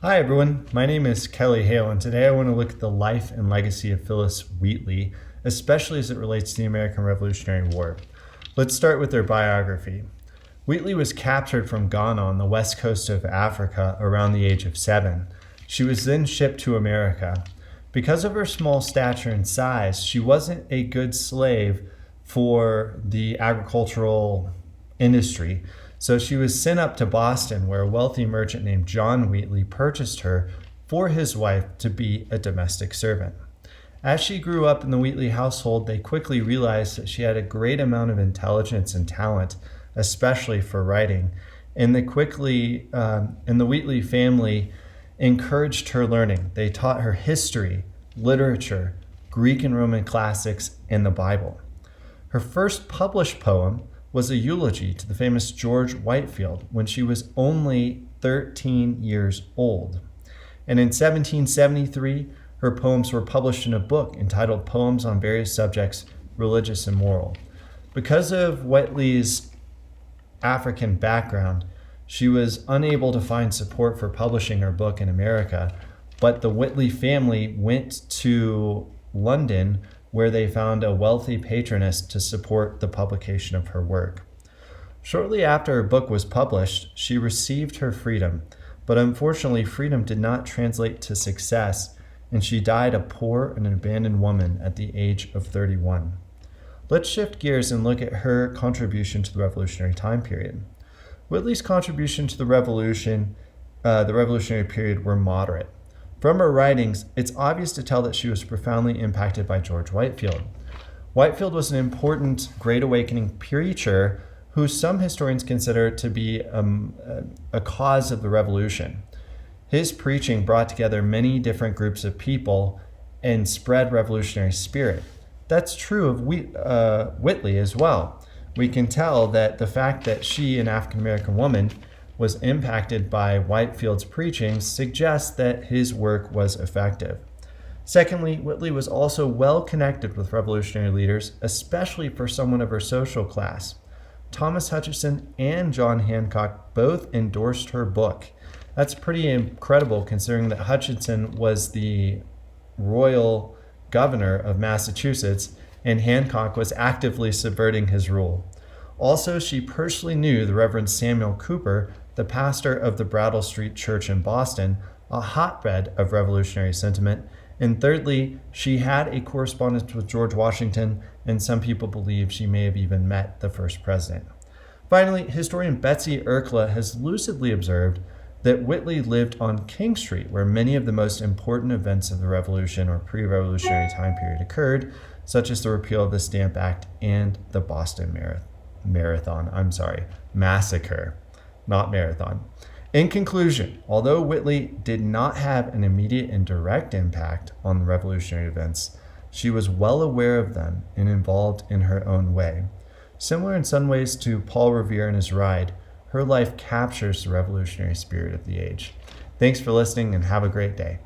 Hi everyone, my name is Kelly Hale, and today I want to look at the life and legacy of Phillis Wheatley, especially as it relates to the American Revolutionary War. Let's start with her biography. Wheatley was captured from Ghana on the west coast of Africa around the age of 7. She was then shipped to America. Because of her small stature and size, she wasn't a good slave for the agricultural industry. So she was sent up to Boston, where a wealthy merchant named John Wheatley purchased her for his wife to be a domestic servant. As she grew up in the Wheatley household, they quickly realized that she had a great amount of intelligence and talent, especially for writing. And the Wheatley family encouraged her learning. They taught her history, literature, Greek and Roman classics, and the Bible. Her first published poem was a eulogy to the famous George Whitefield when she was only 13 years old. And in 1773, her poems were published in a book entitled Poems on Various Subjects, Religious and Moral. Because of Wheatley's African background, she was unable to find support for publishing her book in America, but the Wheatley family went to London where they found a wealthy patroness to support the publication of her work. Shortly after her book was published, she received her freedom, but unfortunately freedom did not translate to success, and she died a poor and abandoned woman at the age of 31. Let's shift gears and look at her contribution to the Revolutionary time period. Wheatley's contribution to the Revolutionary period were moderate. From her writings, it's obvious to tell that she was profoundly impacted by George Whitefield. Whitefield was an important Great Awakening preacher who some historians consider to be a cause of the Revolution. His preaching brought together many different groups of people and spread revolutionary spirit. That's true of Wheatley as well. We can tell that the fact that she, an African American woman, was impacted by Whitefield's preaching suggests that his work was effective. Secondly, Wheatley was also well connected with revolutionary leaders, especially for someone of her social class. Thomas Hutchinson and John Hancock both endorsed her book. That's pretty incredible considering that Hutchinson was the royal governor of Massachusetts and Hancock was actively subverting his rule. Also, she personally knew the Reverend Samuel Cooper, the pastor of the Brattle Street Church in Boston, a hotbed of revolutionary sentiment. And thirdly, she had a correspondence with George Washington, and some people believe she may have even met the first president. Finally, historian Betsy Erkla has lucidly observed that Wheatley lived on King Street, where many of the most important events of the Revolution or pre-revolutionary time period occurred, such as the repeal of the Stamp Act and the Boston Massacre, not marathon. In conclusion, although Wheatley did not have an immediate and direct impact on the revolutionary events, she was well aware of them and involved in her own way. Similar in some ways to Paul Revere and his Ride, her life captures the revolutionary spirit of the age. Thanks for listening and have a great day.